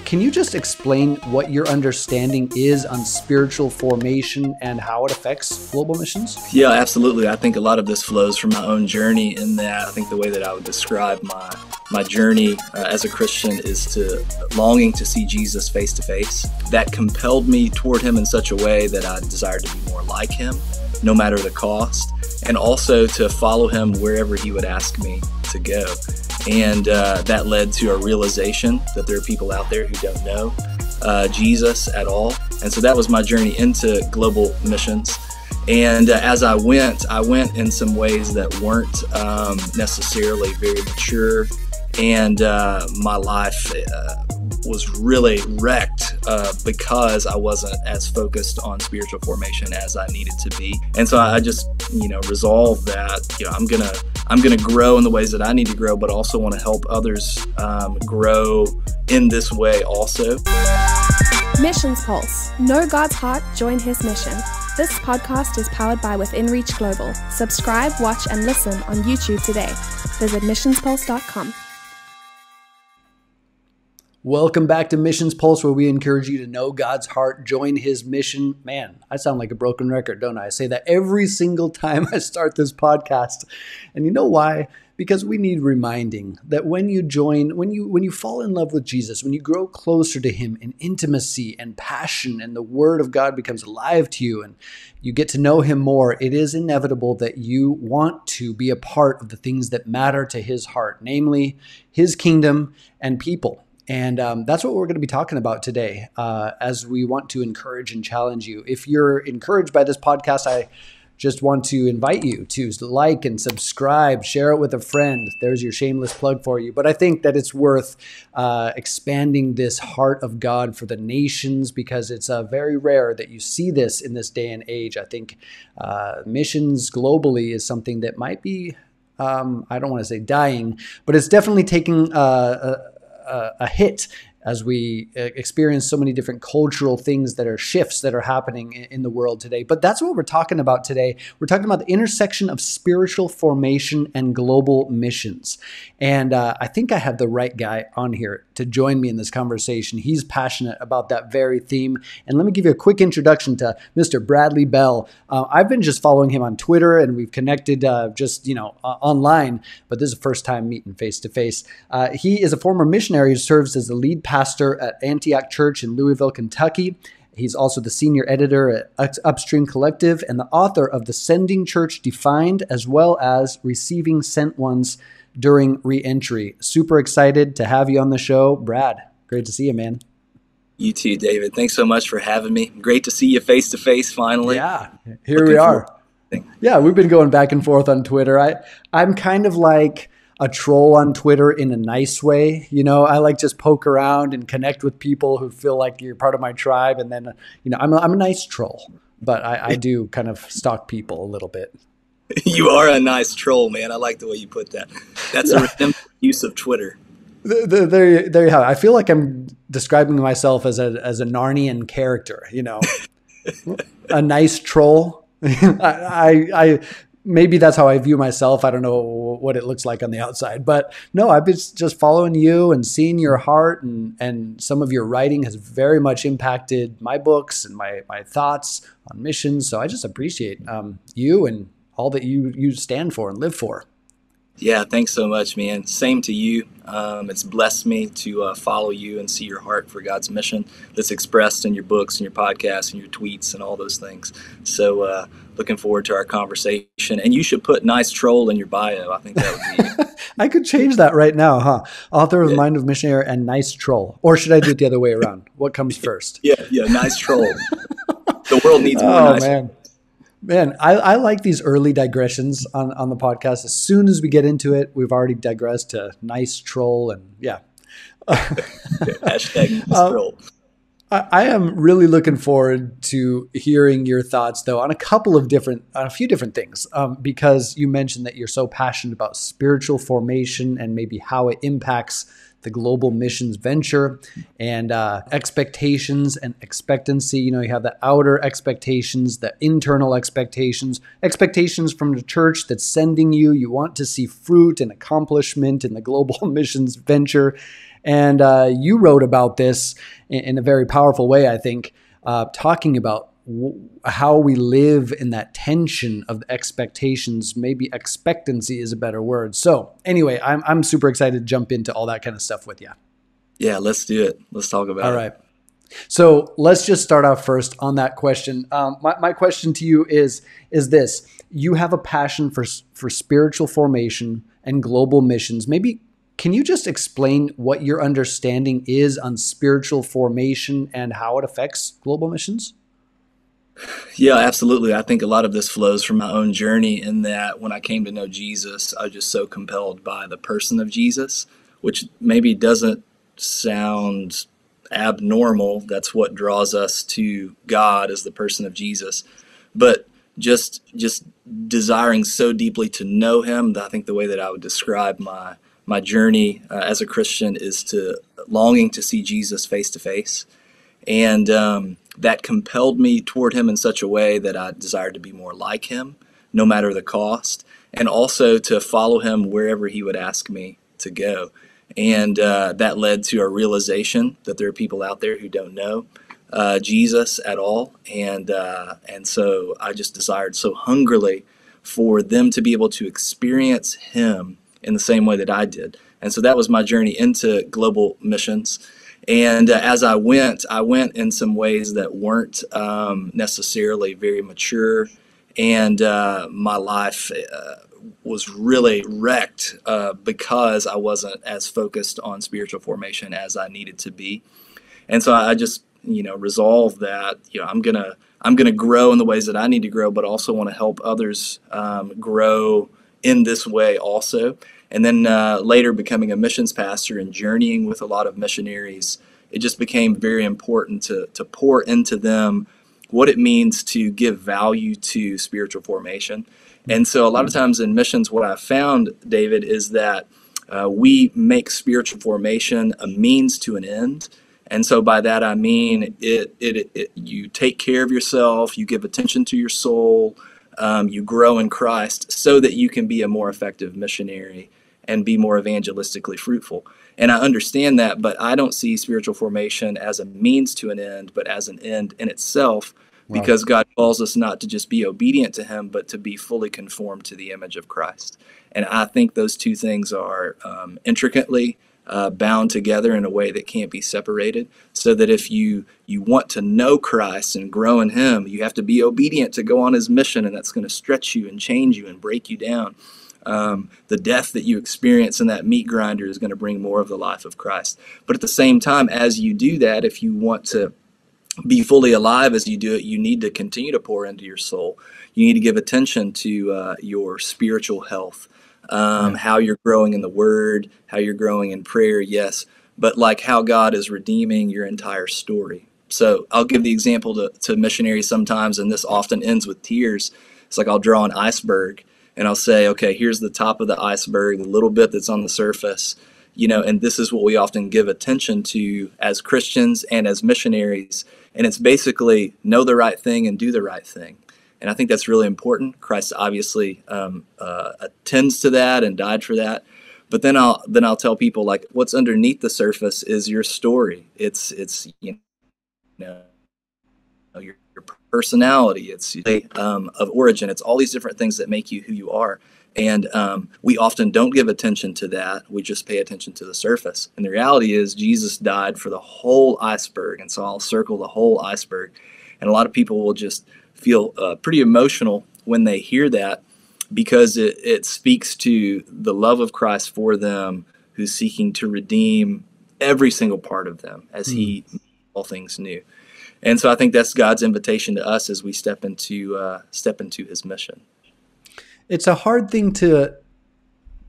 can you just explain what your understanding is on spiritual formation and how it affects global missions? Yeah, absolutely. I think a lot of this flows from my own journey, in that I think the way that I would describe my journey as a Christian is to longing to see Jesus face to face. That compelled me toward him in such a way that I desired to be more like him, no matter the cost, and also to follow him wherever he would ask me to go. And that led to a realization that there are people out there who don't know Jesus at all. And so that was my journey into global missions. And as I went in some ways that weren't necessarily very mature. And my life was really wrecked because I wasn't as focused on spiritual formation as I needed to be. And so I just, resolved that, I'm gonna grow in the ways that I need to grow, but also want to help others grow in this way also. Missions Pulse. Know God's heart, join his mission. This podcast is powered by Within Reach Global. Subscribe, watch, and listen on YouTube today. Visit missionspulse.com. Welcome back to Missions Pulse, where we encourage you to know God's heart, join his mission. Man, I sound like a broken record, don't I? I say that every single time I start this podcast. And you know why? Because we need reminding that when you join, when you fall in love with Jesus, when you grow closer to him in intimacy and passion, and the word of God becomes alive to you and you get to know him more, it is inevitable that you want to be a part of the things that matter to his heart, namely his kingdom and people. And that's what we're going to be talking about today as we want to encourage and challenge you. If you're encouraged by this podcast, I just want to invite you to like and subscribe, share it with a friend. There's your shameless plug for you. But I think that it's worth expanding this heart of God for the nations, because it's very rare that you see this in this day and age. I think missions globally is something that might be, I don't want to say dying, but it's definitely taking a hit as we experience so many different cultural things that are shifts that are happening in the world today. But that's what we're talking about today. We're talking about the intersection of spiritual formation and global missions. And I think I have the right guy on here to join me in this conversation. He's passionate about that very theme. And let me give you a quick introduction to Mr. Bradley Bell. I've been just following him on Twitter, and we've connected online, but this is the first time meeting face to face. He is a former missionary who serves as the lead pastor at Antioch Church in Louisville, Kentucky. He's also the senior editor at Upstream Collective and the author of The Sending Church Defined, as well as Receiving Sent Ones During Reentry. Super excited to have you on the show. Brad, great to see you, man. You too, David. Thanks so much for having me. Great to see you face to face finally. Yeah, here we are. Yeah, we've been going back and forth on Twitter. I'm kind of like a troll on Twitter in a nice way. I like just poke around and connect with people who feel like you're part of my tribe. And then, I'm a nice troll, but I do kind of stalk people a little bit. You are a nice troll, man. I like the way you put that. That's a redemptive use of Twitter. There you have it. I feel like I'm describing myself as a Narnian character, a nice troll. I maybe that's how I view myself. I don't know what it looks like on the outside, but no, I've been just following you and seeing your heart, and some of your writing has very much impacted my books and my thoughts on missions. So I just appreciate you and all that you stand for and live for. Yeah, thanks so much, man. Same to you. It's blessed me to follow you and see your heart for God's mission that's expressed in your books and your podcasts and your tweets and all those things. So looking forward to our conversation. And you should put nice troll in your bio. I think that would be... I could change that right now, huh? Author of Mind of Missionary and nice troll. Or should I do it the other way around? What comes first? Yeah, nice troll. The world needs more nice man. Man, I like these early digressions on the podcast. As soon as we get into it, we've already digressed to nice troll and yeah. Hashtag nice troll. I am really looking forward to hearing your thoughts, though, on a few different things, because you mentioned that you're so passionate about spiritual formation and maybe how it impacts the global missions venture and expectations and expectancy. You have the outer expectations, the internal expectations from the church that's sending you. You want to see fruit and accomplishment in the global missions venture. And you wrote about this in a very powerful way, I think, talking about how we live in that tension of expectations. Maybe expectancy is a better word. So anyway, I'm super excited to jump into all that kind of stuff with you. Yeah, let's do it. Let's talk about it. All right. So let's just start off first on that question. My question to you is this. You have a passion for spiritual formation and global missions. Maybe can you just explain what your understanding is on spiritual formation and how it affects global missions? Yeah, absolutely. I think a lot of this flows from my own journey in that when I came to know Jesus, I was just so compelled by the person of Jesus, which maybe doesn't sound abnormal. That's what draws us to God, as the person of Jesus. But just desiring so deeply to know him, I think the way that I would describe my journey as a Christian is to longing to see Jesus face to face. And that compelled me toward him in such a way that I desired to be more like him, no matter the cost, and also to follow him wherever he would ask me to go. And that led to a realization that there are people out there who don't know Jesus at all. And so I just desired so hungrily for them to be able to experience him in the same way that I did. And so that was my journey into global missions. And as I went in some ways that weren't necessarily very mature, and my life was really wrecked because I wasn't as focused on spiritual formation as I needed to be. And so I just, resolved that, I'm gonna grow in the ways that I need to grow, but also want to help others grow in this way also. And then later becoming a missions pastor and journeying with a lot of missionaries, it just became very important to pour into them what it means to give value to spiritual formation. And so a lot of times in missions, what I've found, David, is that we make spiritual formation a means to an end. And so by that, I mean, you take care of yourself, you give attention to your soul, you grow in Christ so that you can be a more effective missionary and be more evangelistically fruitful. And I understand that, but I don't see spiritual formation as a means to an end, but as an end in itself, because God calls us not to just be obedient to him, but to be fully conformed to the image of Christ. And I think those two things are intricately bound together in a way that can't be separated, so that if you want to know Christ and grow in him, you have to be obedient to go on his mission, and that's going to stretch you and change you and break you down. The death that you experience in that meat grinder is going to bring more of the life of Christ. But at the same time, as you do that, if you want to be fully alive as you do it, you need to continue to pour into your soul. You need to give attention to your spiritual health, how you're growing in the Word, how you're growing in prayer, yes, but like how God is redeeming your entire story. So I'll give the example to missionaries sometimes, and this often ends with tears. It's like I'll draw an iceberg, and I'll say, okay, here's the top of the iceberg, the little bit that's on the surface, and this is what we often give attention to as Christians and as missionaries. And it's basically know the right thing and do the right thing. And I think that's really important. Christ obviously attends to that and died for that. But then I'll tell people, like, what's underneath the surface is your story. It's your personality. It's of origin. It's all these different things that make you who you are. And we often don't give attention to that. We just pay attention to the surface. And the reality is Jesus died for the whole iceberg. And so I'll circle the whole iceberg. And a lot of people will just feel pretty emotional when they hear that, because it speaks to the love of Christ for them, who's seeking to redeem every single part of them as he makes all things new. And so I think that's God's invitation to us as we step into his mission. It's a hard thing to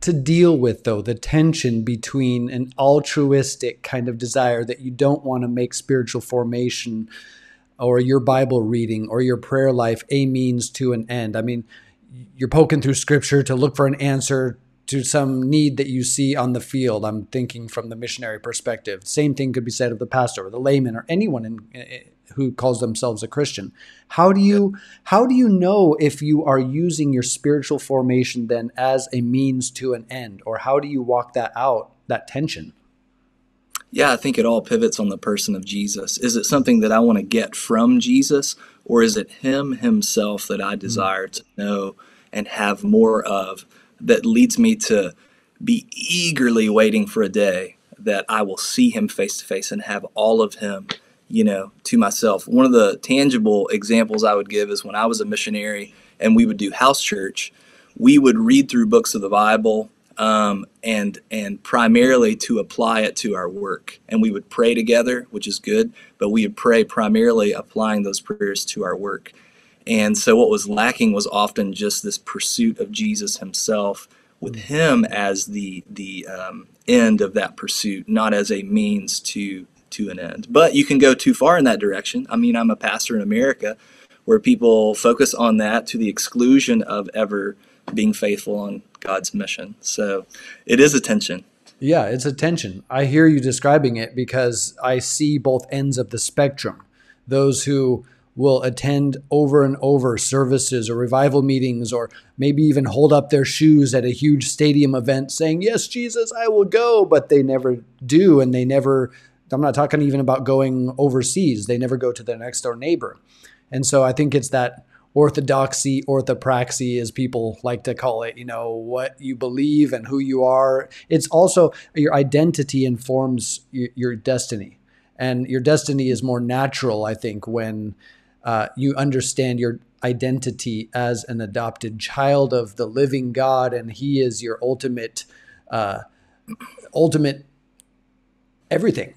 deal with, though, the tension between an altruistic kind of desire that you don't want to make spiritual formation or your Bible reading or your prayer life a means to an end. I mean, you're poking through scripture to look for an answer to some need that you see on the field. I'm thinking from the missionary perspective. Same thing could be said of the pastor or the layman or anyone who calls themselves a Christian. How do you know if you are using your spiritual formation then as a means to an end, or how do you walk that out, that tension? Yeah, I think it all pivots on the person of Jesus. Is it something that I want to get from Jesus, or is it him himself that I Mm. desire to know and have more of, that leads me to be eagerly waiting for a day that I will see him face to face and have all of him, to myself. One of the tangible examples I would give is when I was a missionary and we would do house church, we would read through books of the Bible, and primarily to apply it to our work. And we would pray together, which is good, but we would pray primarily applying those prayers to our work. And so what was lacking was often just this pursuit of Jesus himself, with him as the end of that pursuit, not as a means to an end. But you can go too far in that direction. I mean, I'm a pastor in America where people focus on that to the exclusion of ever being faithful on God's mission. So it is a tension. Yeah, it's a tension. I hear you describing it because I see both ends of the spectrum. Those who will attend over and over services or revival meetings, or maybe even hold up their shoes at a huge stadium event saying, "Yes, Jesus, I will go," but they never do. And I'm not talking even about going overseas. They never go to their next door neighbor. And so I think it's that orthodoxy, orthopraxy, as people like to call it, what you believe and who you are. It's also your identity informs your destiny. And your destiny is more natural, I think, when you understand your identity as an adopted child of the living God, and he is your ultimate everything.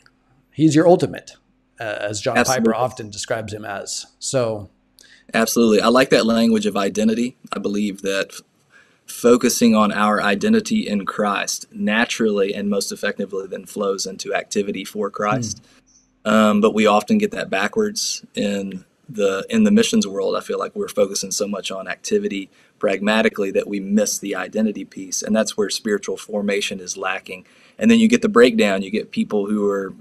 He's your ultimate, as John Absolutely. Piper often describes him as. So Absolutely. I like that language of identity. I believe that focusing on our identity in Christ naturally and most effectively then flows into activity for Christ. But we often get that backwards in the missions world. I feel like we're focusing so much on activity pragmatically that we miss the identity piece, and that's where spiritual formation is lacking. And then you get the breakdown. You get people who are,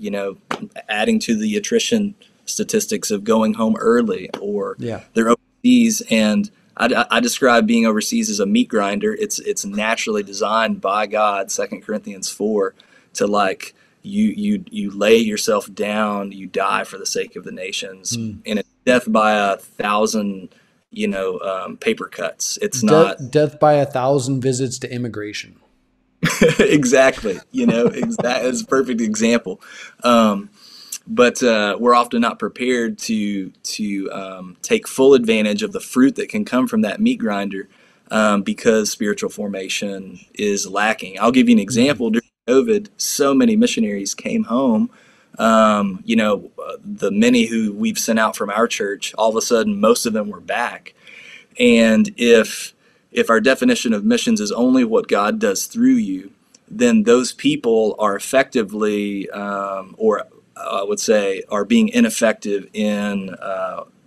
adding to the attrition statistics of going home early, or yeah. they're overseas. And I describe being overseas as a meat grinder. It's naturally designed by God, 2 Corinthians 4, to like you lay yourself down, you die for the sake of the nations, and it's death by 1,000 paper cuts. It's not death by 1,000 visits to immigration. exactly. That's a perfect example. But we're often not prepared to take full advantage of the fruit that can come from that meat grinder, because spiritual formation is lacking. I'll give you an example. During COVID, so many missionaries came home. The many who we've sent out from our church, all of a sudden, most of them were back. And if our definition of missions is only what God does through you, then those people are effectively, or I would say, are being ineffective in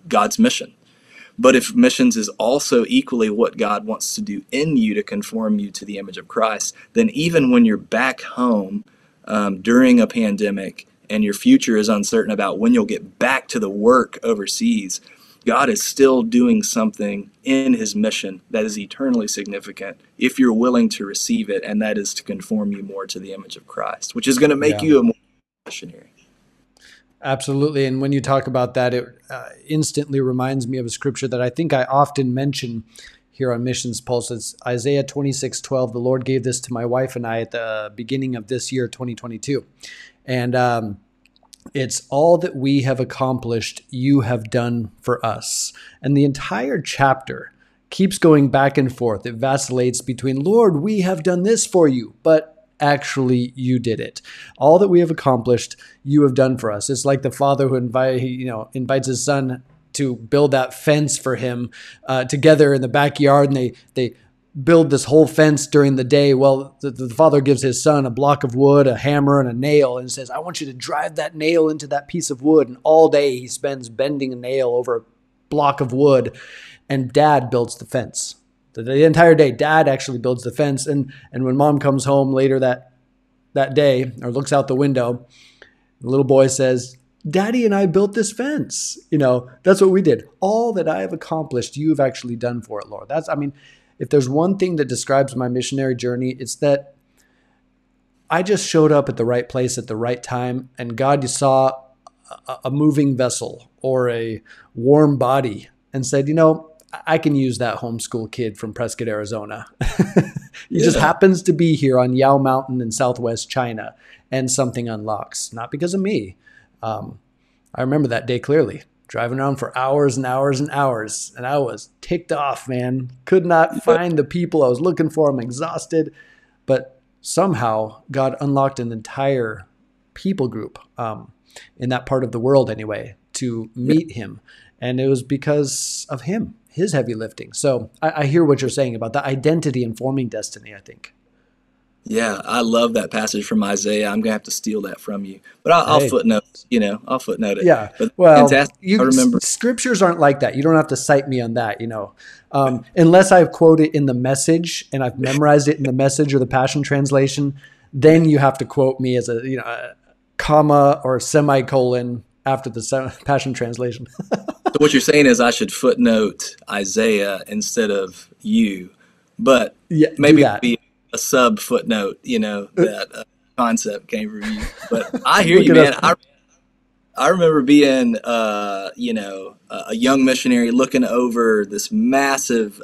God's mission. But if missions is also equally what God wants to do in you to conform you to the image of Christ, then even when you're back home during a pandemic and your future is uncertain about when you'll get back to the work overseas, God is still doing something in his mission that is eternally significant if you're willing to receive it, and that is to conform you more to the image of Christ, which is going to make you a more missionary. Absolutely. And when you talk about that, it instantly reminds me of a scripture that I think I often mention here on Missions Pulse. It's Isaiah 26:12. The Lord gave this to my wife and I at the beginning of this year, 2022. And it's all that we have accomplished, you have done for us. And the entire chapter keeps going back and forth. It vacillates between, Lord, we have done this for you, but actually you did it. All that we have accomplished, you have done for us. It's like the father who invites his son to build that fence for him together in the backyard, and they build this whole fence during the day. Well, the father gives his son a block of wood, a hammer, and a nail, and says, I want you to drive that nail into that piece of wood. And all day he spends bending a nail over a block of wood, and dad builds the fence. The entire day, dad actually builds the fence. And when mom comes home later that day, or looks out the window, the little boy says, Daddy and I built this fence. That's what we did. All that I have accomplished, you've actually done for it, Lord. If there's one thing that describes my missionary journey, it's that I just showed up at the right place at the right time, and God saw a moving vessel or a warm body and said, I can use that homeschool kid from Prescott, Arizona. He just happens to be here on Yao Mountain in Southwest China, and something unlocks, not because of me. I remember that day clearly, driving around for hours and hours and hours, and I was ticked off, man. Could not find the people I was looking for. I'm exhausted, but somehow God unlocked an entire people group in that part of the world anyway to meet him. And it was because of him, his heavy lifting. So I hear what you're saying about the identity informing destiny, I think. Yeah, I love that passage from Isaiah. I'm going to have to steal that from you. But I'll footnote, I'll footnote it. Yeah. But well, fantastic. I remember. Scriptures aren't like that. You don't have to cite me on that, Unless I've quoted it in the Message and I've memorized it in the Message or the Passion Translation, then you have to quote me as a comma or semicolon after the Passion Translation. So what you're saying is I should footnote Isaiah instead of you, but maybe it'd be a sub footnote, that concept came from you. But I hear you, man. I remember being, a young missionary looking over this massive,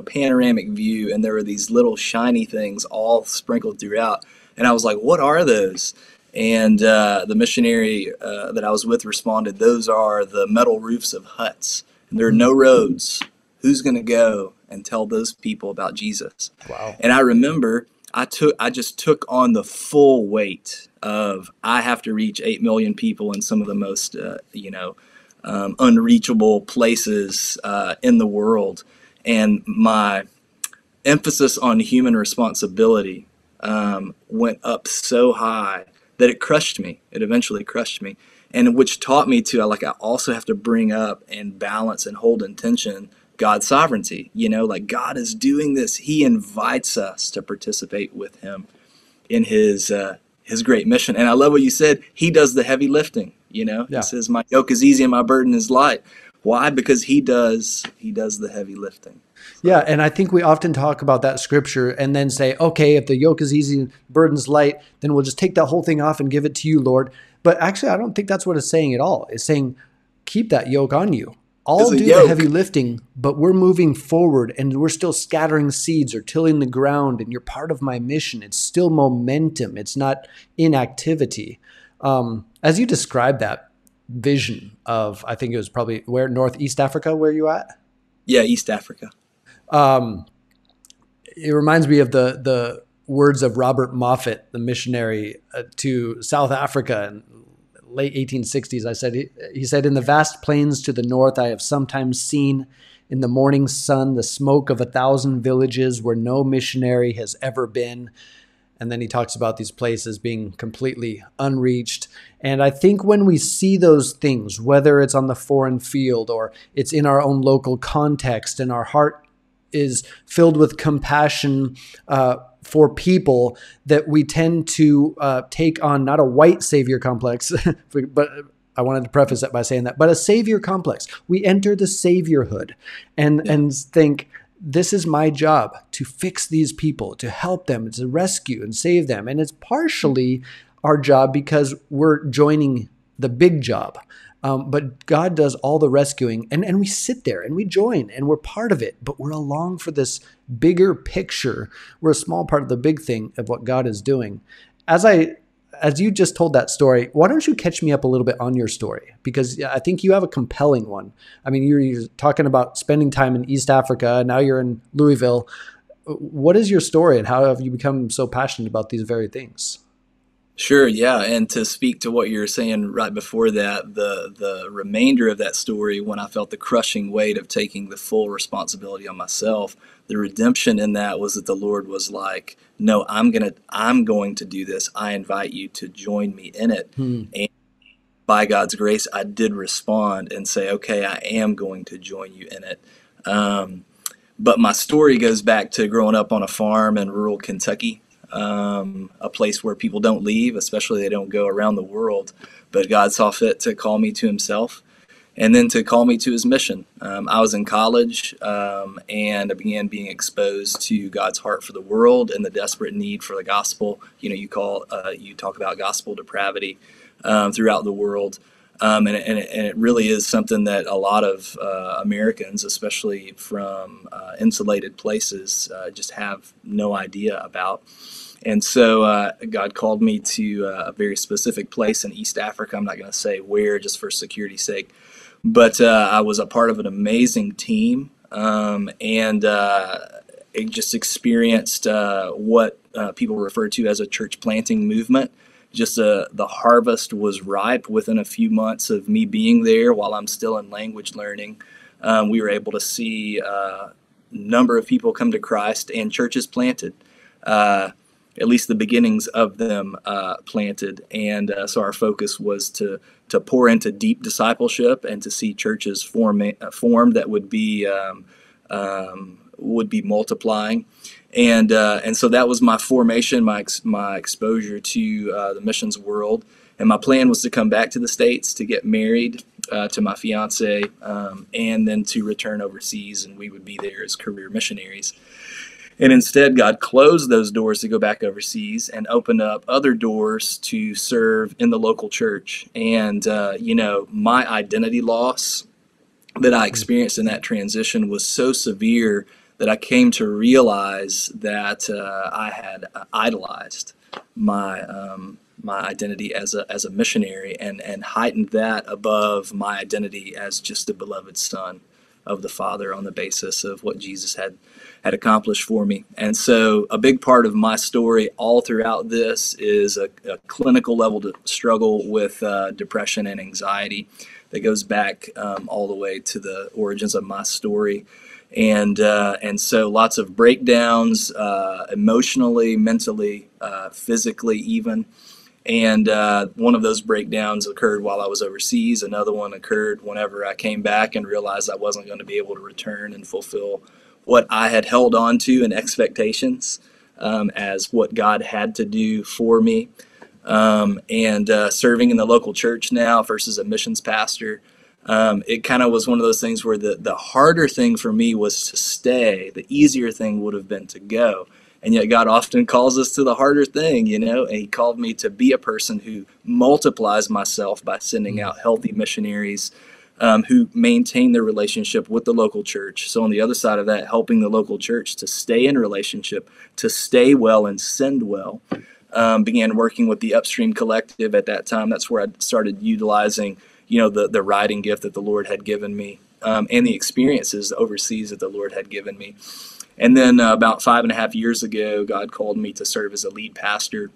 panoramic view, and there were these little shiny things all sprinkled throughout. And I was like, what are those? And the missionary that I was with responded, those are the metal roofs of huts. And there are no roads. Who's going to go and tell those people about Jesus? Wow. And I remember I just took on the full weight of I have to reach 8 million people in some of the most, unreachable places in the world. And my emphasis on human responsibility went up so high that it crushed me. It eventually crushed me. And which taught me to, I also have to bring up and balance and hold in tension God's sovereignty. God is doing this. He invites us to participate with him in his great mission. And I love what you said. He does the heavy lifting. He says, my yoke is easy and my burden is light. Why? Because he does the heavy lifting. Yeah, and I think we often talk about that scripture and then say, okay, if the yoke is easy and burden's light, then we'll just take that whole thing off and give it to you, Lord. But actually, I don't think that's what it's saying at all. It's saying, keep that yoke on you. I'll do the heavy lifting, but we're moving forward and we're still scattering seeds or tilling the ground, and you're part of my mission. It's still momentum. It's not inactivity. As you described that vision of, I think it was probably Northeast Africa, where you at? Yeah, East Africa. It reminds me of the words of Robert Moffat, the missionary to South Africa in late 1860s. He said, in the vast plains to the north, I have sometimes seen in the morning sun the smoke of 1,000 villages where no missionary has ever been. And then he talks about these places being completely unreached. And I think when we see those things, whether it's on the foreign field or it's in our own local context, and our heart is filled with compassion for people, that we tend to take on not a white savior complex, but I wanted to preface that by saying that, but a savior complex. We enter the saviorhood and think, this is my job to fix these people, to help them, to rescue and save them. And it's partially our job because we're joining the big job. But God does all the rescuing, and we sit there and we join and we're part of it, but we're along for this bigger picture. We're a small part of the big thing of what God is doing. As you just told that story, why don't you catch me up a little bit on your story? Because I think you have a compelling one. I mean, you're talking about spending time in East Africa, and now you're in Louisville. What is your story, and how have you become so passionate about these very things? Sure, yeah. And to speak to what you were saying right before that, the remainder of that story, when I felt the crushing weight of taking the full responsibility on myself, the redemption in that was that the Lord was like, no, I'm going to do this. I invite you to join me in it. And by God's grace, I did respond and say, okay, I am going to join you in it. But my story goes back to growing up on a farm in rural Kentucky. A place where people don't leave, especially they don't go around the world. But God saw fit to call me to himself. and then to call me to his mission. I was in college, and I began being exposed to God's heart for the world and the desperate need for the gospel. You talk about gospel depravity throughout the world. And it really is something that a lot of Americans, especially from insulated places, just have no idea about. And so God called me to a very specific place in East Africa. I'm not going to say where, just for security's sake. But I was a part of an amazing team, and it just experienced what people refer to as a church planting movement. Just the harvest was ripe within a few months of me being there while I'm still in language learning. We were able to see a number of people come to Christ and churches planted, at least the beginnings of them planted. And so our focus was to pour into deep discipleship and to see churches form that would be multiplying. And so that was my formation, my exposure to the missions world. And my plan was to come back to the States to get married to my fiance, and then to return overseas, and we would be there as career missionaries. And instead, God closed those doors to go back overseas and opened up other doors to serve in the local church. And, my identity loss that I experienced in that transition was so severe that I came to realize that I had idolized my identity as a missionary and heightened that above my identity as just a beloved son of the Father on the basis of what Jesus had accomplished for me. And so a big part of my story all throughout this is a clinical level to struggle with depression and anxiety that goes back all the way to the origins of my story. And so lots of breakdowns, emotionally, mentally, physically even. And one of those breakdowns occurred while I was overseas. Another one occurred whenever I came back and realized I wasn't going to be able to return and fulfill what I had held on to in expectations as what God had to do for me. And serving in the local church now versus a missions pastor, it kind of was one of those things where the harder thing for me was to stay. The easier thing would have been to go. And yet God often calls us to the harder thing, and he called me to be a person who multiplies myself by sending out healthy missionaries who maintain their relationship with the local church. So on the other side of that, helping the local church to stay in relationship, to stay well and send well. Began working with the Upstream Collective at that time. That's where I started utilizing, the writing gift that the Lord had given me, and the experiences overseas that the Lord had given me. And then about 5.5 years ago, God called me to serve as a lead pastor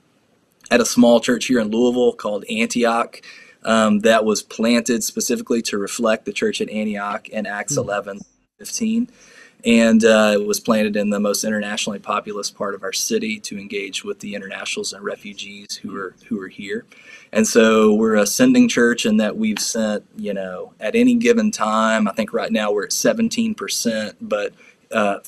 at a small church here in Louisville called Antioch, that was planted specifically to reflect the church at Antioch in Acts 11:15. And it was planted in the most internationally populous part of our city to engage with the internationals and refugees who are here. And so we're a sending church in that we've sent, at any given time, I think right now we're at 17%, but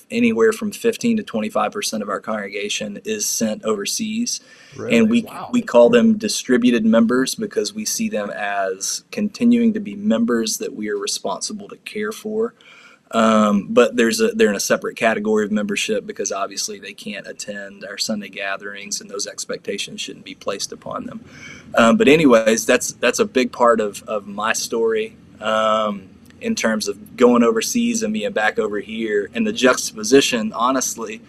anywhere from 15 to 25% of our congregation is sent overseas. Really? And we call them distributed members because we see them as continuing to be members that we are responsible to care for. But they're in a separate category of membership because obviously they can't attend our Sunday gatherings, and those expectations shouldn't be placed upon them. But anyways, that's a big part of my story. In terms of going overseas and being back over here, and the juxtaposition, honestly,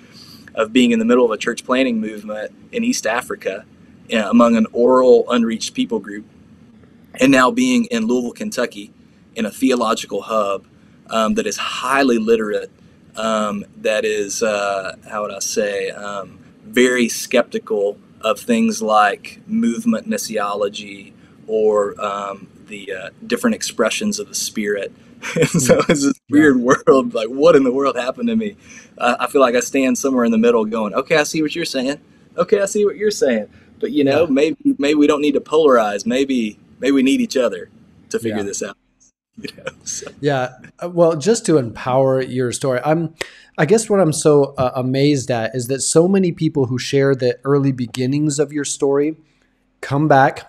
of being in the middle of a church planting movement in East Africa among an oral, unreached people group, and now being in Louisville, Kentucky, in a theological hub that is highly literate, that is, very skeptical of things like movement missiology or the different expressions of the Spirit. So it's this weird world, like, what in the world happened to me? I feel like I stand somewhere in the middle going, okay, I see what you're saying. Okay, I see what you're saying. But, maybe we don't need to polarize. Maybe we need each other to figure this out. Yeah. Well, just to empower your story, I guess what I'm so amazed at is that so many people who share the early beginnings of your story come back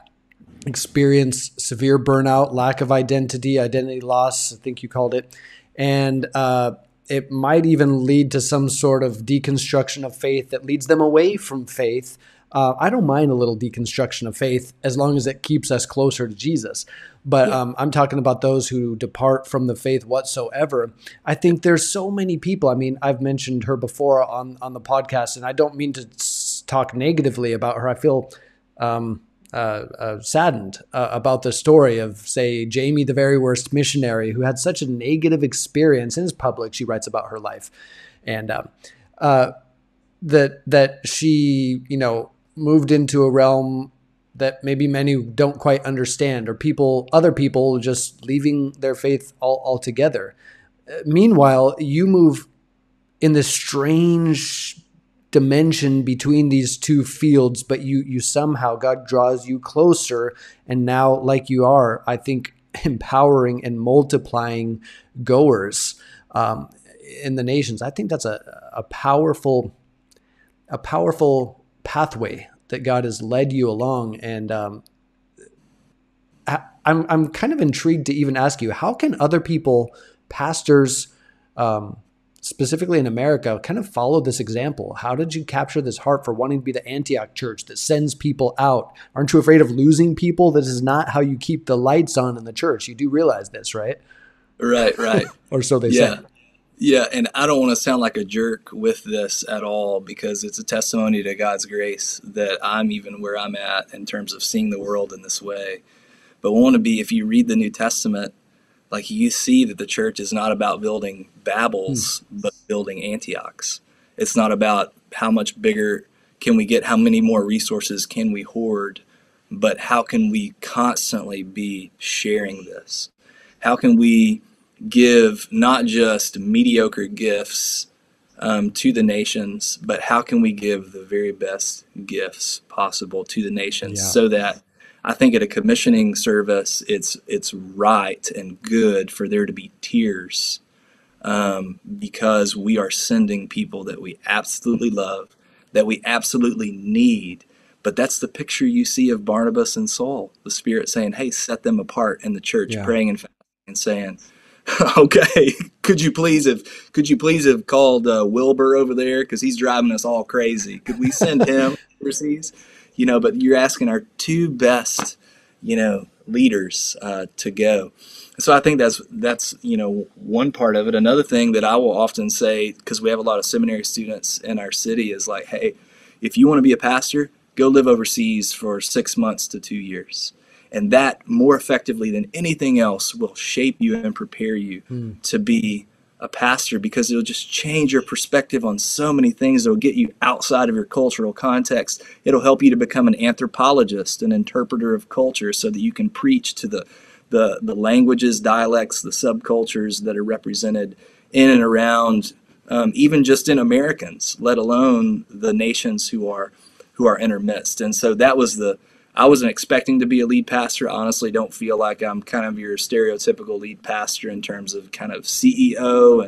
experience severe burnout, lack of identity loss, I think you called it. And it might even lead to some sort of deconstruction of faith that leads them away from faith. I don't mind a little deconstruction of faith as long as it keeps us closer to Jesus. But I'm talking about those who depart from the faith whatsoever. I think there's so many people. I mean, I've mentioned her before on the podcast, and I don't mean to talk negatively about her. I feel saddened about the story of, say, Jamie, the very worst missionary, who had such a negative experience in his public. She writes about her life, and that she, moved into a realm that maybe many don't quite understand, or other people just leaving their faith altogether. Meanwhile, you move in this strange dimension between these two fields, but you somehow, God draws you closer, and now, like you are, I think, empowering and multiplying goers in the nations. I think that's a powerful pathway that God has led you along. And I'm kind of intrigued to even ask you, how can other people, pastors, specifically in America, kind of follow this example? How did you capture this heart for wanting to be the Antioch church that sends people out? Aren't you afraid of losing people? This is not how you keep the lights on in the church. You do realize this, right? Right. Or so they say. Yeah, and I don't want to sound like a jerk with this at all, because it's a testimony to God's grace that I'm even where I'm at in terms of seeing the world in this way. But if you read the New Testament, like, you see that the church is not about building Babels, but building Antiochs. It's not about how much bigger can we get, how many more resources can we hoard, but how can we constantly be sharing this? How can we give not just mediocre gifts to the nations, but how can we give the very best gifts possible to the nations, so that I think at a commissioning service, it's right and good for there to be tears, because we are sending people that we absolutely love, that we absolutely need. But that's the picture you see of Barnabas and Saul, the Spirit saying, hey, set them apart in the church, praying and fasting and saying, okay, could you please have called Wilbur over there, because he's driving us all crazy? Could we send him overseas? But you're asking our two best, leaders to go. So I think that's one part of it. Another thing that I will often say, because we have a lot of seminary students in our city, is like, hey, if you want to be a pastor, go live overseas for 6 months to 2 years. And that, more effectively than anything else, will shape you and prepare you to be a pastor, because it'll just change your perspective on so many things. It'll get you outside of your cultural context. It'll help you to become an anthropologist, an interpreter of culture, so that you can preach to the languages, dialects, the subcultures that are represented in and around, even just in Americans, let alone the nations who are in our midst. And so I wasn't expecting to be a lead pastor. I honestly don't feel like I'm kind of your stereotypical lead pastor in terms of kind of CEO,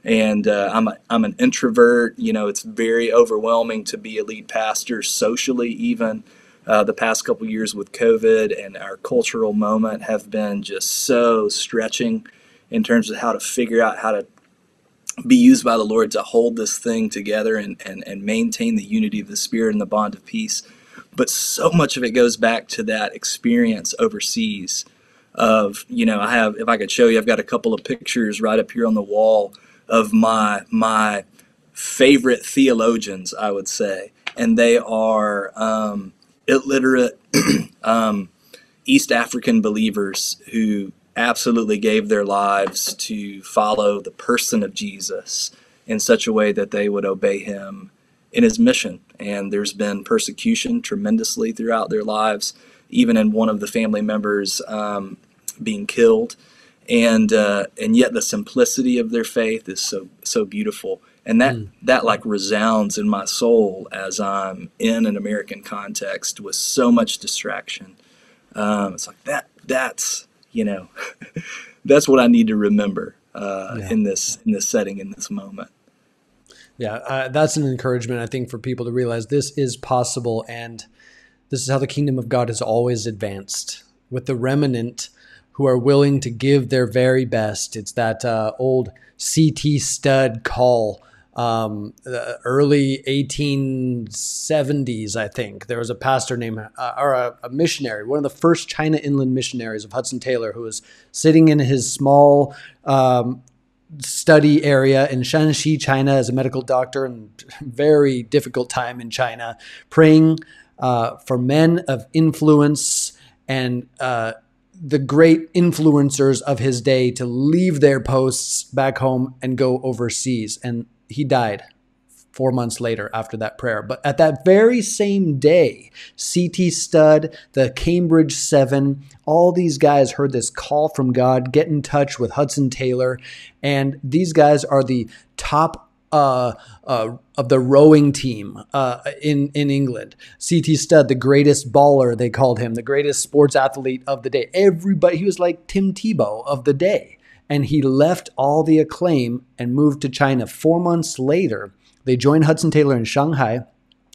and I'm an introvert. It's very overwhelming to be a lead pastor socially. Even the past couple of years with COVID and our cultural moment have been just so stretching in terms of how to figure out how to be used by the Lord to hold this thing together and maintain the unity of the Spirit and the bond of peace. But so much of it goes back to that experience overseas of, if I could show you, I've got a couple of pictures right up here on the wall of my favorite theologians, I would say. And they are illiterate East African believers who absolutely gave their lives to follow the person of Jesus in such a way that they would obey him in his mission. And there's been persecution tremendously throughout their lives, even in one of the family members being killed. And yet the simplicity of their faith is so beautiful. And that like resounds in my soul as I'm in an American context with so much distraction. It's like that's that's what I need to remember in this setting, in this moment. Yeah, that's an encouragement, I think, for people to realize this is possible. And This is how the kingdom of God is always advanced, with the remnant who are willing to give their very best. It's that old C.T. Studd call, the early 1870s, I think. There was a pastor named, or a missionary, one of the first China inland missionaries of Hudson Taylor, who was sitting in his small study area in Shanxi, China, as a medical doctor, and very difficult time in China, praying for men of influence and the great influencers of his day to leave their posts back home and go overseas. And he died 4 months later after that prayer. But at that very same day, C.T. Studd, the Cambridge Seven, all these guys heard this call from God, get in touch with Hudson Taylor. And these guys are the top of the rowing team in England. C.T. Studd, the greatest baller, they called him, the greatest sports athlete of the day. Everybody, he was like Tim Tebow of the day. And he left all the acclaim and moved to China. 4 months later, they joined Hudson Taylor in Shanghai,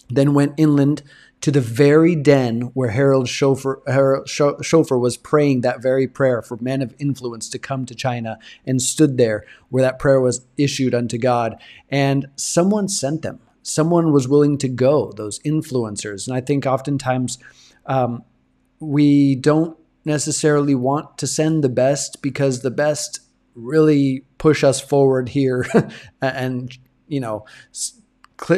then went inland to the very den where Harold Schofer was praying that very prayer for men of influence to come to China, and stood there where that prayer was issued unto God. And someone sent them. Someone was willing to go, those influencers. And I think oftentimes we don't necessarily want to send the best, because the best really push us forward here and,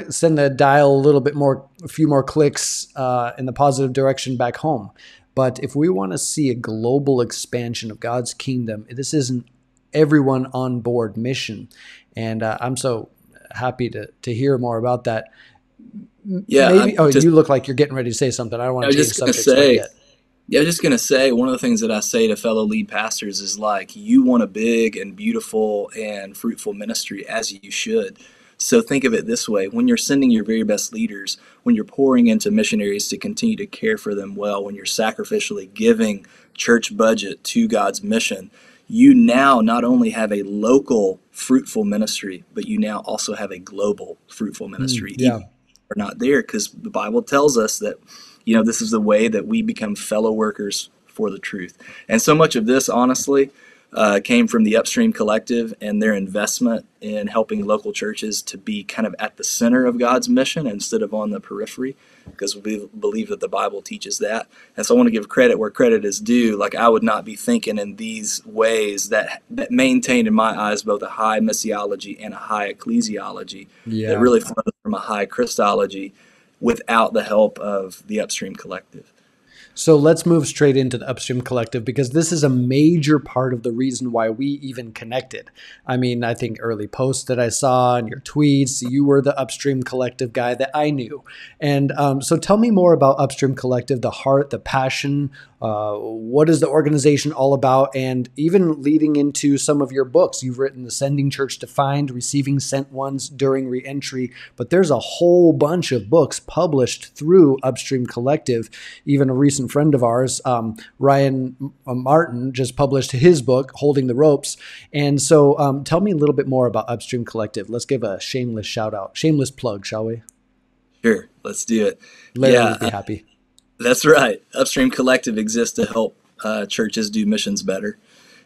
send the dial a little bit more, a few more clicks in the positive direction back home. But if we want to see a global expansion of God's kingdom, this is an everyone on board mission. And I'm so happy to hear more about that. Yeah. You look like you're getting ready to say something. I don't want to change subjects yet. Yeah, I was just going to say, one of the things that I say to fellow lead pastors is, like, you want a big and beautiful and fruitful ministry, as you should. So think of it this way. When you're sending your very best leaders, when you're pouring into missionaries to continue to care for them well, when you're sacrificially giving church budget to God's mission, you now not only have a local fruitful ministry, but you now also have a global fruitful ministry. Yeah. We're not there, because the Bible tells us that, this is the way that we become fellow workers for the truth. And so much of this, honestly, came from the Upstream Collective and their investment in helping local churches to be kind of at the center of God's mission instead of on the periphery, because we believe that the Bible teaches that. And so I want to give credit where credit is due. Like, I would not be thinking in these ways that maintained, in my eyes, both a high missiology and a high ecclesiology that really flows from a high Christology without the help of the Upstream Collective. So let's move straight into the Upstream Collective, because this is a major part of the reason why we even connected. I mean, I think early posts that I saw and your tweets, you were the Upstream Collective guy that I knew. And so tell me more about Upstream Collective, the heart, the passion. What is the organization all about? And even leading into some of your books, you've written The Sending Church Defined, Receiving Sent Ones During Reentry, but there's a whole bunch of books published through Upstream Collective. Even a recent friend of ours, Ryan Martin, just published his book, Holding the Ropes. And so tell me a little bit more about Upstream Collective. Let's give a shameless shout out, shameless plug, shall we? Sure, let's do it. Larry would be happy. That's right. Upstream Collective exists to help churches do missions better.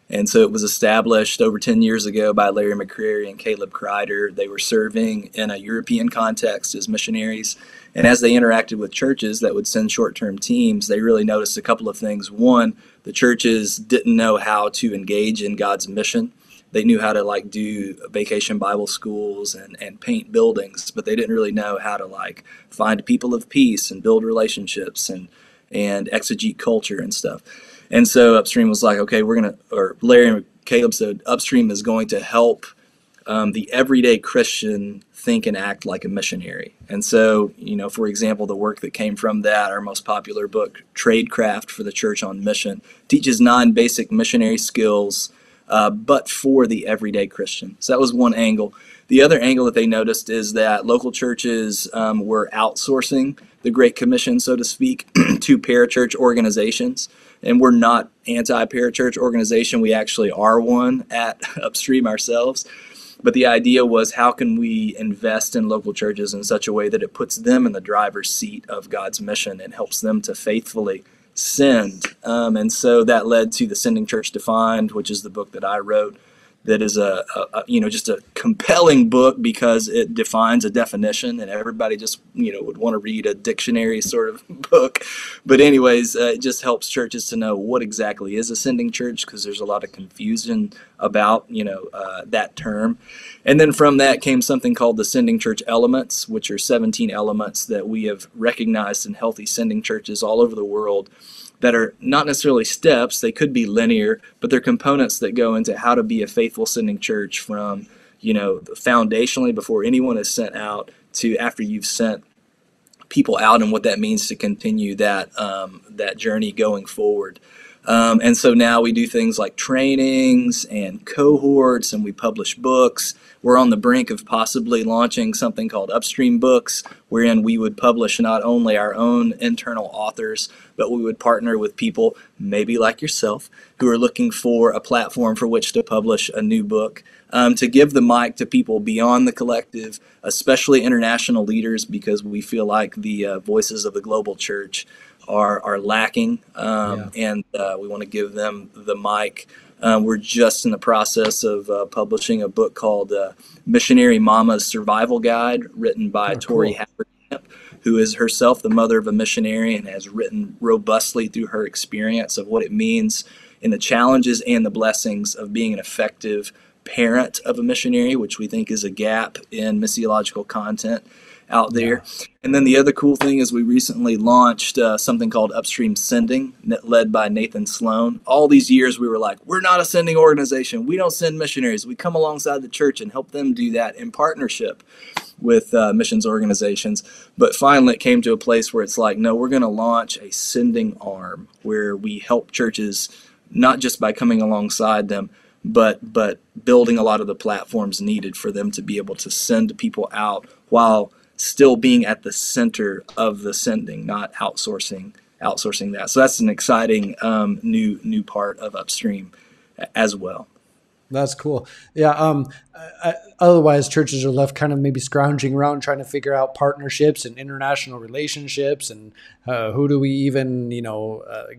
And so it was established over 10 years ago by Larry McCrary and Caleb Kreider. They were serving in a European context as missionaries. And as they interacted with churches that would send short-term teams, they really noticed a couple of things. One, the churches didn't know how to engage in God's mission. They knew how to do vacation Bible schools and paint buildings, but they didn't really know how to find people of peace and build relationships and exegete culture and stuff. And so Upstream was like, okay, Larry and Caleb said, Upstream is going to help the everyday Christian think and act like a missionary. And so, for example, the work that came from that, our most popular book, Tradecraft for the Church on Mission, teaches 9 basic missionary skills, but for the everyday Christian. So that was one angle. The other angle that they noticed is that local churches were outsourcing the Great Commission, so to speak, to parachurch organizations. And we're not anti-parachurch organization. We actually are one at Upstream ourselves. But the idea was, how can we invest in local churches in such a way that it puts them in the driver's seat of God's mission and helps them to faithfully send? And so that led to the Sending Church Defined, which is the book that I wrote. That is just a compelling book because it defines a definition, and everybody just would want to read a dictionary sort of book. But anyways, it just helps churches to know what exactly is a sending church, because there's a lot of confusion about that term. And then from that came something called the Sending Church Elements, which are 17 elements that we have recognized in healthy sending churches all over the world, that are not necessarily steps. They could be linear, but they're components that go into how to be a faithful sending church, from foundationally before anyone is sent out to after you've sent people out, and what that means to continue that journey going forward. And so now we do things like trainings and cohorts, and we publish books. We're on the brink of possibly launching something called Upstream Books, wherein we would publish not only our own internal authors, but we would partner with people, maybe like yourself, who are looking for a platform for which to publish a new book, to give the mic to people beyond the collective, especially international leaders, because we feel like the voices of the global church are lacking, and we want to give them the mic. We're just in the process of publishing a book called Missionary Mama's Survival Guide, written by Tori Haverkamp, who is herself the mother of a missionary and has written robustly through her experience of what it means in the challenges and the blessings of being an effective parent of a missionary, which we think is a gap in missiological content out there. Yeah. And then the other cool thing is we recently launched something called Upstream Sending, led by Nathan Sloan. All these years we were like, we're not a sending organization. We don't send missionaries. We come alongside the church and help them do that in partnership with missions organizations. But finally it came to a place where it's like, no, we're going to launch a sending arm where we help churches, not just by coming alongside them, but building a lot of the platforms needed for them to be able to send people out while still being at the center of the sending, not outsourcing that. So that's an exciting new part of Upstream as well. That's cool. Yeah. Otherwise, churches are left kind of maybe scrounging around trying to figure out partnerships and international relationships, and who do we even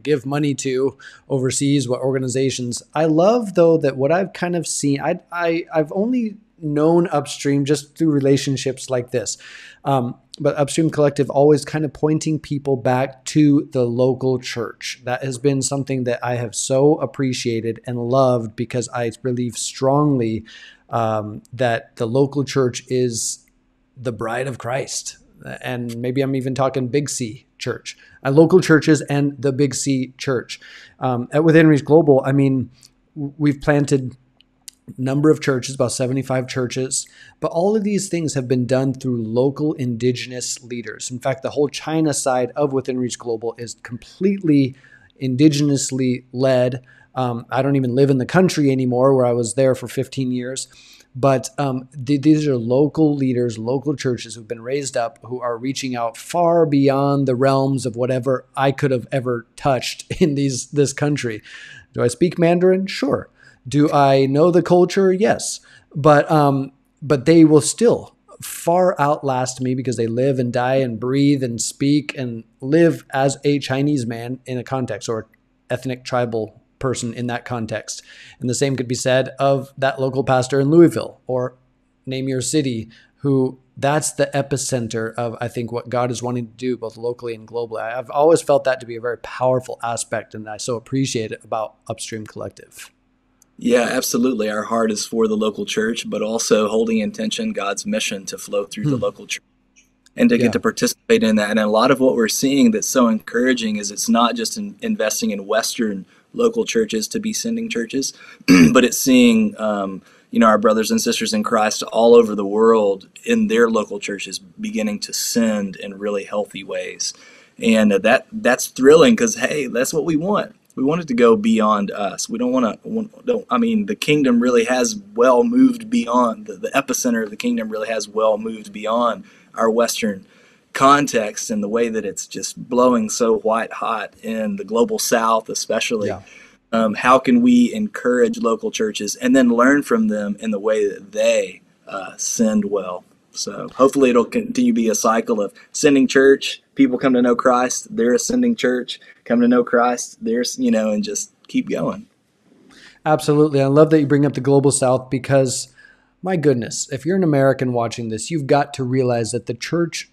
give money to overseas? What organizations? I love though that what I've kind of seen. I've only known Upstream just through relationships like this. But Upstream Collective always kind of pointing people back to the local church. That has been something that I have so appreciated and loved, because I believe strongly that the local church is the bride of Christ. And maybe I'm even talking Big C church, local churches and the Big C church. Within Reach Global, I mean, we've planted number of churches, about 75 churches, but all of these things have been done through local indigenous leaders. In fact, the whole China side of Within Reach Global is completely indigenously led. I don't even live in the country anymore, where I was there for 15 years. But these are local leaders, local churches who've been raised up, who are reaching out far beyond the realms of whatever I could have ever touched in this country. Do I speak Mandarin? Sure. Do I know the culture? Yes. But they will still far outlast me, because they live and die and breathe and speak and live as a Chinese man in a context, or ethnic tribal person in that context. And the same could be said of that local pastor in Louisville, or name your city, who that's the epicenter of, I think, what God is wanting to do both locally and globally. I've always felt that to be a very powerful aspect, and I so appreciate it about Upstream Collective. Yeah, absolutely. Our heart is for the local church, but also holding in tension God's mission to flow through the local church and to get to participate in that. And a lot of what we're seeing that's so encouraging is it's not just investing in Western local churches to be sending churches, but it's seeing our brothers and sisters in Christ all over the world in their local churches beginning to send in really healthy ways. And that's thrilling, because, hey, that's what we want. We want it to go beyond us. We don't want to, the kingdom really has well moved beyond, the epicenter of the kingdom really has well moved beyond our Western context, and the way that it's just blowing so white hot in the global South especially. Yeah. How can we encourage local churches and then learn from them in the way that they send well? So hopefully it'll continue to be a cycle of sending church, people come to know Christ, they're ascending church, come to know Christ, there's, and just keep going. Absolutely. I love that you bring up the Global South because, my goodness, if you're an American watching this, you've got to realize that the church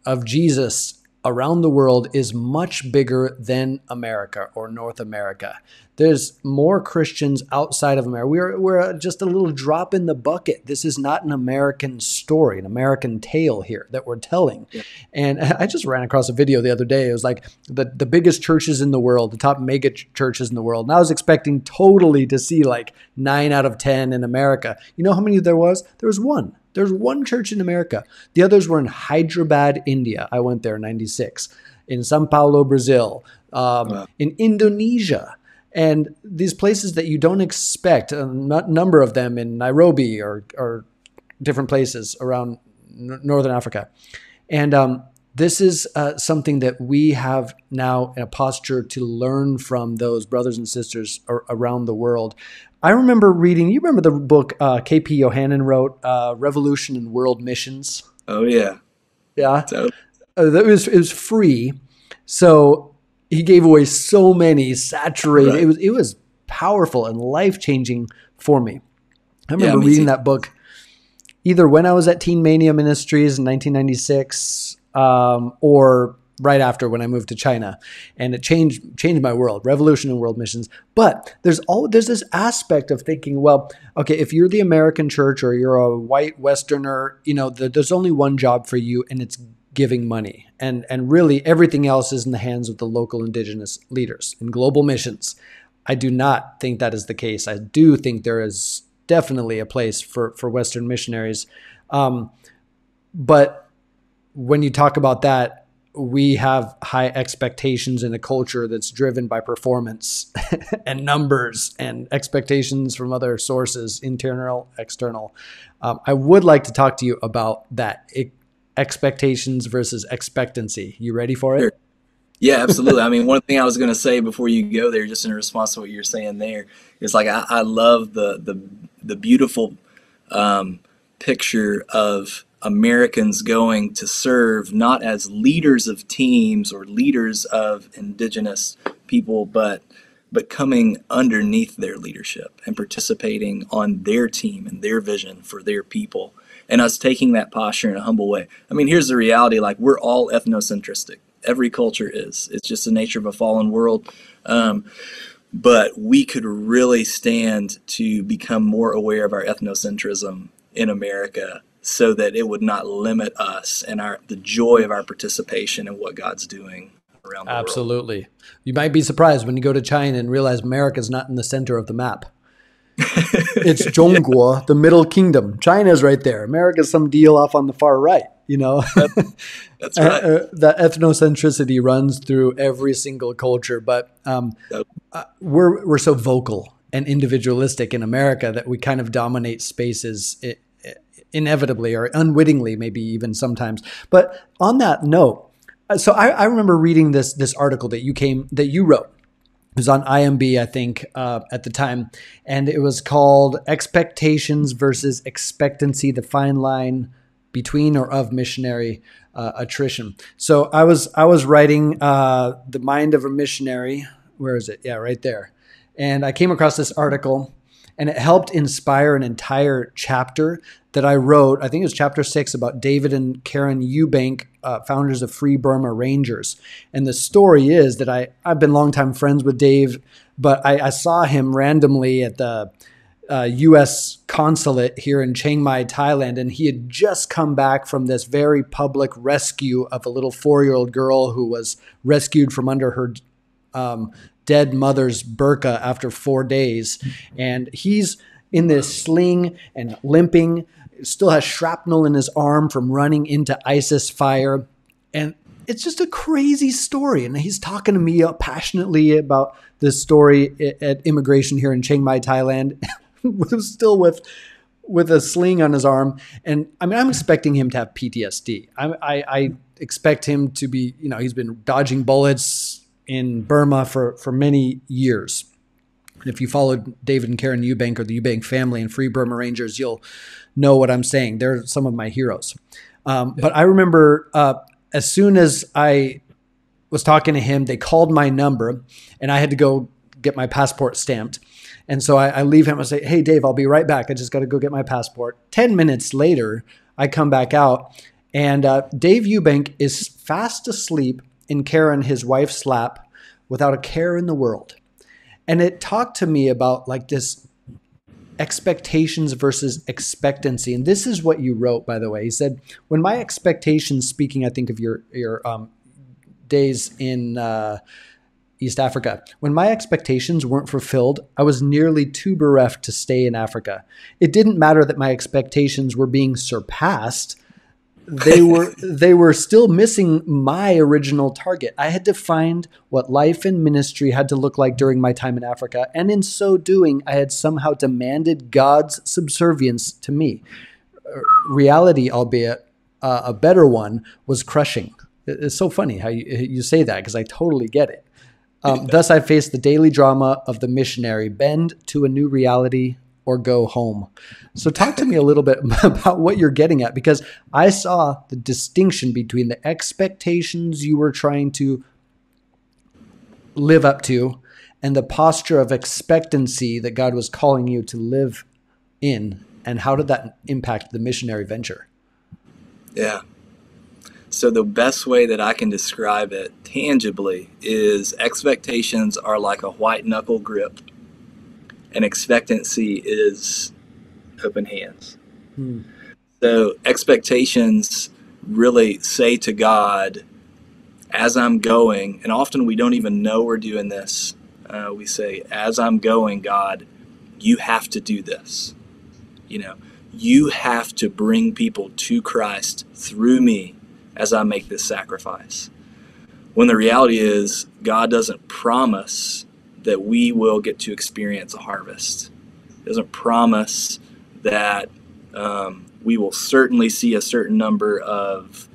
of Jesus around the world is much bigger than America or North America. There's more Christians outside of America. We're just a little drop in the bucket. This is not an American story, an American tale here that we're telling. Yeah. And I just ran across a video the other day. It was like the biggest churches in the world, the top mega churches in the world. And I was expecting totally to see like 9 out of 10 in America. You know how many there was? There was one. There's one church in America. The others were in Hyderabad, India. I went there in 96. In Sao Paulo, Brazil. In Indonesia. And these places that you don't expect, a number of them in Nairobi or different places around Northern Africa. And this is something that we have now in a posture to learn from those brothers and sisters around the world. I remember reading, you remember the book K.P. Yohannan wrote, Revolution in World Missions? Oh, yeah. Yeah. It was free. So he gave away so many saturated. Right. It was powerful and life-changing for me. I remember reading that book either when I was at Teen Mania Ministries in 1996 or right after when I moved to China, and it changed my world, Revolution in World Missions. But there's this aspect of thinking, well, okay, if you're the American church or you're a white Westerner, there's only one job for you, and it's giving money. And really everything else is in the hands of the local indigenous leaders in global missions. I do not think that is the case. I do think there is definitely a place for Western missionaries. But when you talk about that, we have high expectations in a culture that's driven by performance and numbers and expectations from other sources, internal, external. I would like to talk to you about that, expectations versus expectancy. You ready for it? Sure. Yeah, absolutely. I mean, one thing I was going to say before you go there, just in response to what you're saying there, is like I love the beautiful picture of Americans going to serve not as leaders of teams or leaders of indigenous people, but coming underneath their leadership and participating on their team and their vision for their people, and us taking that posture in a humble way. I mean, here's the reality, like we're all ethnocentristic. Every culture is. It's just the nature of a fallen world. But we could really stand to become more aware of our ethnocentrism in America, so that it would not limit us and the joy of our participation in what God's doing around the world. Absolutely. You might be surprised when you go to China and realize America's not in the center of the map. It's Zhongguo, the Middle Kingdom. China's right there. America's some deal off on the far right, That's right. That ethnocentricity runs through every single culture, but we're so vocal and individualistic in America that we kind of dominate spaces inevitably or unwittingly, maybe even sometimes. But on that note, so I remember reading this article that you wrote. It was on IMB, I think, at the time, and it was called "Expectations versus Expectancy: The Fine Line Between or of Missionary Attrition." So I was writing "The Mind of a Missionary." Where is it? Yeah, right there. And I came across this article, and it helped inspire an entire chapter that I wrote. I think it was chapter 6 about David and Karen Eubank, founders of Free Burma Rangers. And the story is that I've been longtime friends with Dave, but I saw him randomly at the U.S. consulate here in Chiang Mai, Thailand, and he had just come back from this very public rescue of a little 4-year-old girl who was rescued from under her dead mother's burqa after 4 days. And he's in this sling and limping, still has shrapnel in his arm from running into ISIS fire. And it's just a crazy story. And he's talking to me passionately about this story at immigration here in Chiang Mai, Thailand, still with a sling on his arm. And I mean, I'm expecting him to have PTSD. I expect him to be, he's been dodging bullets in Burma for many years. And if you followed David and Karen Eubank or the Eubank family and Free Burma Rangers, you'll know what I'm saying. They're some of my heroes. But I remember as soon as I was talking to him, they called my number and I had to go get my passport stamped. And so I leave him and say, hey, Dave, I'll be right back. I just got to go get my passport. 10 minutes later, I come back out and Dave Eubank is fast asleep in Karen, his wife's lap, without a care in the world. And it talked to me about like this expectations versus expectancy. And this is what you wrote, by the way. He said, when my expectations, speaking, I think of your days in East Africa, when my expectations weren't fulfilled, I was nearly too bereft to stay in Africa. It didn't matter that my expectations were being surpassed. They were still missing my original target. I had to find what life and ministry had to look like during my time in Africa. And in so doing, I had somehow demanded God's subservience to me. Reality, albeit a better one, was crushing. It's so funny how you say that, because I totally get it. Thus, I faced the daily drama of the missionary: bend to a new reality or go home. So talk to me a little bit about what you're getting at, because I saw the distinction between the expectations you were trying to live up to and the posture of expectancy that God was calling you to live in. And how did that impact the missionary venture? Yeah. So the best way that I can describe it tangibly is expectations are like a white knuckle grip, and expectancy is open hands. So expectations really say to God, as I'm going, and often we don't even know we're doing this, we say, as I'm going, God, you have to do this. You have to bring people to Christ through me as I make this sacrifice. When the reality is, God doesn't promise that we will get to experience a harvest. He doesn't promise that we will certainly see a certain number of,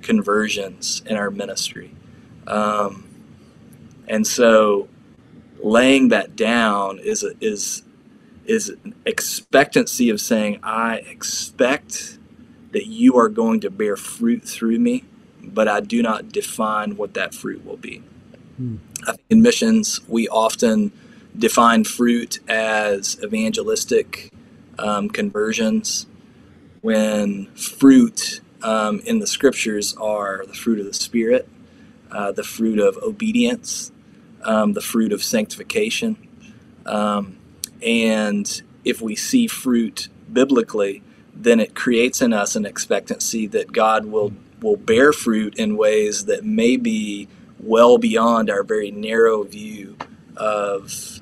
conversions in our ministry. And so laying that down is an expectancy of saying, I expect that you are going to bear fruit through me, but I do not define what that fruit will be. I think in missions, we often define fruit as evangelistic conversions, when fruit in the scriptures are the fruit of the Spirit, the fruit of obedience, the fruit of sanctification. And if we see fruit biblically, then it creates in us an expectancy that God will bear fruit in ways that may be well beyond our very narrow view of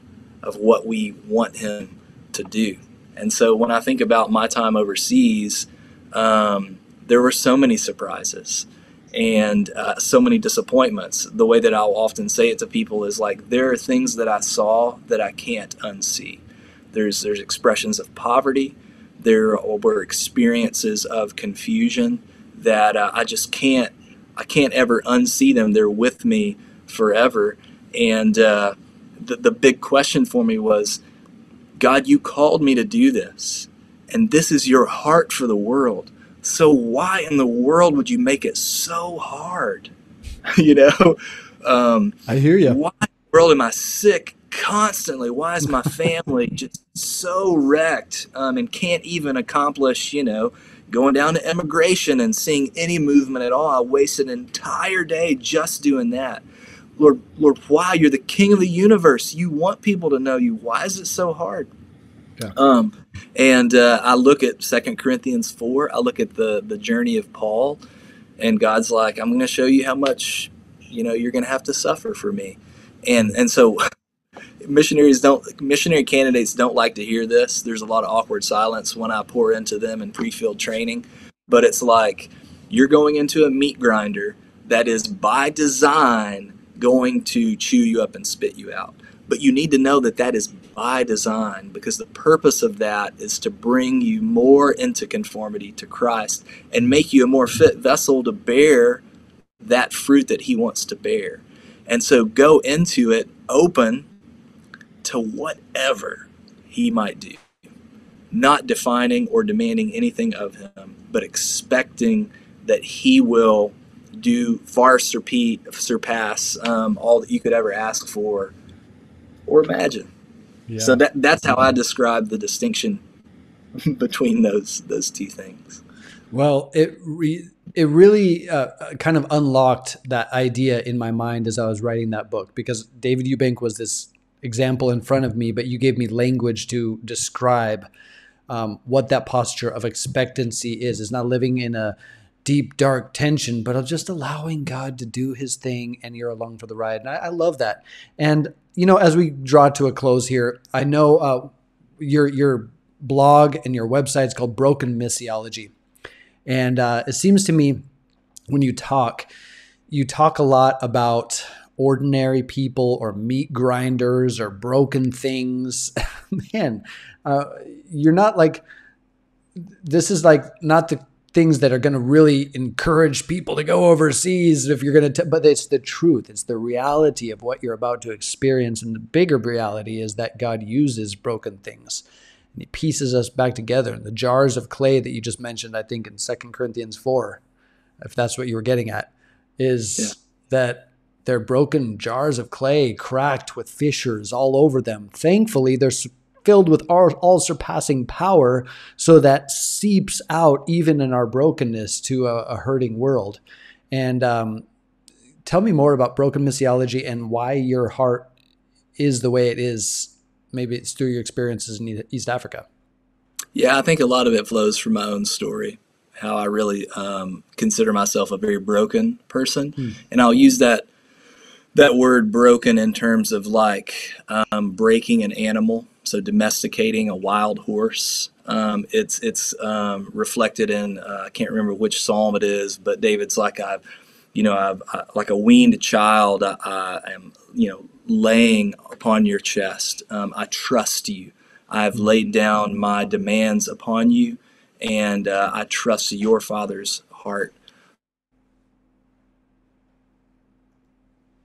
what we want him to do. And so when I think about my time overseas, there were so many surprises and so many disappointments. The way that I'll often say it to people is like, there are things that I saw that I can't unsee. There's expressions of poverty. There were experiences of confusion that I can't ever unsee them. They're with me forever. And the big question for me was, God, you called me to do this, and this is your heart for the world. So why in the world would you make it so hard? I hear you. Why in the world am I sick constantly? Why is my family just so wrecked and can't even accomplish, going down to immigration and seeing any movement at all? I wasted an entire day just doing that. Lord, why? You're the King of the universe. You want people to know you. Why is it so hard? Yeah. And I look at 2 Corinthians 4. I look at the journey of Paul, and God's like, I'm going to show you how much, you're going to have to suffer for me. And so missionary candidates don't like to hear this. There's a lot of awkward silence when I pour into them in pre-field training. But it's like, you're going into a meat grinder that is by design going to chew you up and spit you out. But you need to know that is by design, because the purpose of that is to bring you more into conformity to Christ and make you a more fit vessel to bear that fruit that he wants to bear. And so go into it open to whatever he might do, not defining or demanding anything of him, but expecting that he will do far surpass all that you could ever ask for or imagine. Yeah. So that's how I describe the distinction between those two things. Well, it really kind of unlocked that idea in my mind as I was writing that book, because David Eubank was this example in front of me, but you gave me language to describe what that posture of expectancy is not living in a deep, dark tension, but just allowing God to do his thing and you're along for the ride. And I love that. And, as we draw to a close here, I know your blog and your website is called Broken Missiology. And it seems to me when you talk a lot about ordinary people or meat grinders or broken things. Man, you're not like, this is like not the things that are going to really encourage people to go overseas if you're going to, but it's the truth. It's the reality of what you're about to experience. And the bigger reality is that God uses broken things and he pieces us back together. And the jars of clay that you just mentioned, I think in 2 Corinthians 4, if that's what you were getting at, is that they're broken jars of clay, cracked with fissures all over them. Thankfully, they're filled with all surpassing power, so that seeps out even in our brokenness to a hurting world. And tell me more about broken missiology and why your heart is the way it is. Maybe it's through your experiences in East Africa. Yeah, I think a lot of it flows from my own story, how I really consider myself a very broken person. And I'll use that word broken in terms of like breaking an animal. So domesticating a wild horse. It's reflected in I can't remember which psalm it is, but David's like I've like a weaned child. I am laying upon your chest. I trust you. I've laid down my demands upon you, and I trust your Father's heart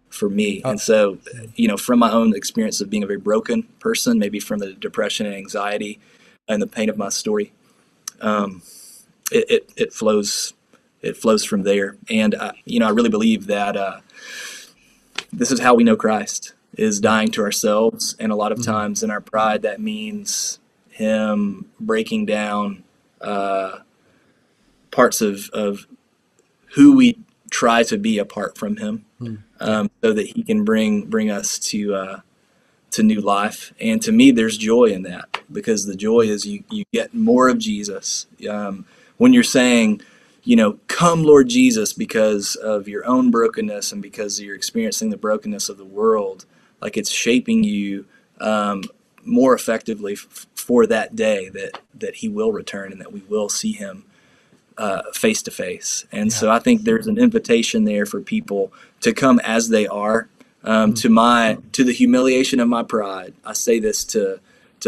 for me. And so, from my own experience of being a very broken person, maybe from the depression and anxiety and the pain of my story, it flows from there. And I really believe that this is how we know Christ, is dying to ourselves. And a lot of times in our pride, that means him breaking down parts of who we try to be apart from him, so that he can bring us to new life. And to me, there's joy in that, because the joy is you get more of Jesus. When you're saying, come Lord Jesus, because of your own brokenness and because you're experiencing the brokenness of the world, like it's shaping you more effectively for that day that he will return and that we will see him face to face. And so I think there's an invitation there for people to come as they are, to the humiliation of my pride. I say this to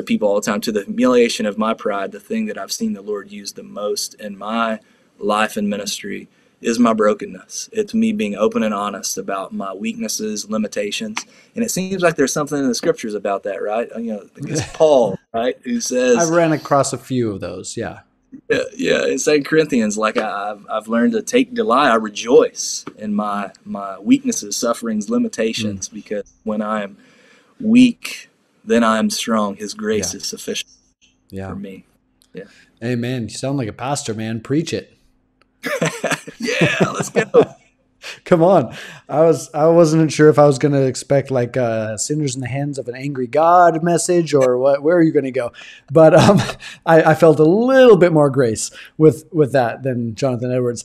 people all the time, to the humiliation of my pride. The thing that I've seen the Lord use the most in my life and ministry is my brokenness. It's me being open and honest about my weaknesses, limitations. And it seems like there's something in the scriptures about that, right? It's Paul, right, who says, I ran across a few of those. Yeah. In 2 Corinthians, like I've learned to take delight. I rejoice in my weaknesses, sufferings, limitations, because when I am weak, then I am strong. His grace is sufficient for me. Yeah. Amen. You sound like a pastor, man. Preach it. Yeah, let's go. Come on. I wasn't sure if I was going to expect like sinners in the hands of an angry God message or what. Where are you going to go? But I felt a little bit more grace with that than Jonathan Edwards'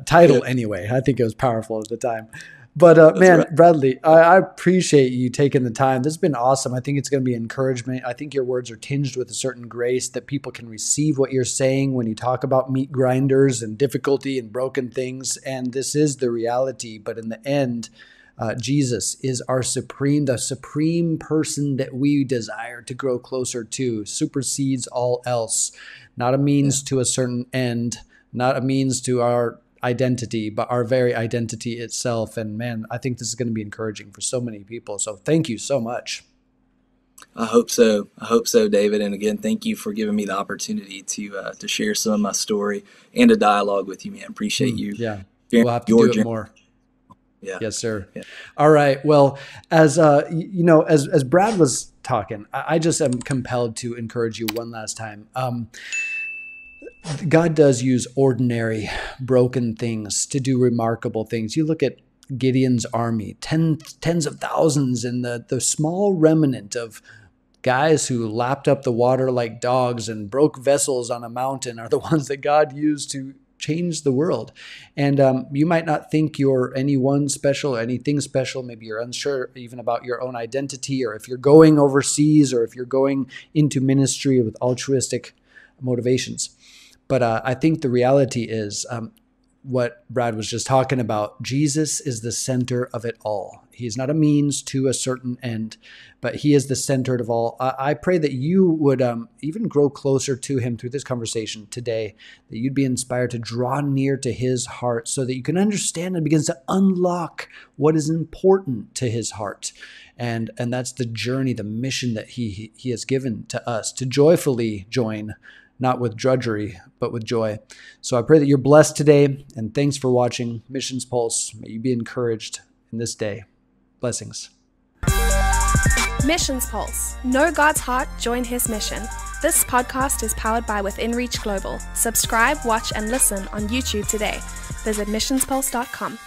title anyway. I think it was powerful at the time. But man, right. Bradley, I appreciate you taking the time. This has been awesome. I think it's going to be encouragement. I think your words are tinged with a certain grace that people can receive what you're saying when you talk about meat grinders and difficulty and broken things. And this is the reality. But in the end, Jesus is the supreme person that we desire to grow closer to, supersedes all else. Not a means to a certain end, not a means to our identity, but our very identity itself. And man, I think this is going to be encouraging for so many people. So thank you so much. I hope so. I hope so, David. And again, thank you for giving me the opportunity to share some of my story and a dialogue with you, man. Appreciate you. Yeah, we'll have to do it more. Yeah. Yes, sir. Yeah. All right. Well, as as Brad was talking, I just am compelled to encourage you one last time. God does use ordinary, broken things to do remarkable things. You look at Gideon's army, tens of thousands, and the small remnant of guys who lapped up the water like dogs and broke vessels on a mountain are the ones that God used to change the world. And you might not think you're anyone special, anything special. Maybe you're unsure even about your own identity, or if you're going overseas, or if you're going into ministry with altruistic motivations. But I think the reality is what Brad was just talking about. Jesus is the center of it all. He is not a means to a certain end, but he is the center of all. I pray that you would even grow closer to him through this conversation today, that you'd be inspired to draw near to his heart so that you can understand and begin to unlock what is important to his heart. And that's the journey, the mission that he has given to us to joyfully join, not with drudgery, but with joy. So I pray that you're blessed today, and thanks for watching Missions Pulse. May you be encouraged in this day. Blessings. Missions Pulse. Know God's heart, join his mission. This podcast is powered by Within Reach Global. Subscribe, watch, and listen on YouTube today. Visit missionspulse.com.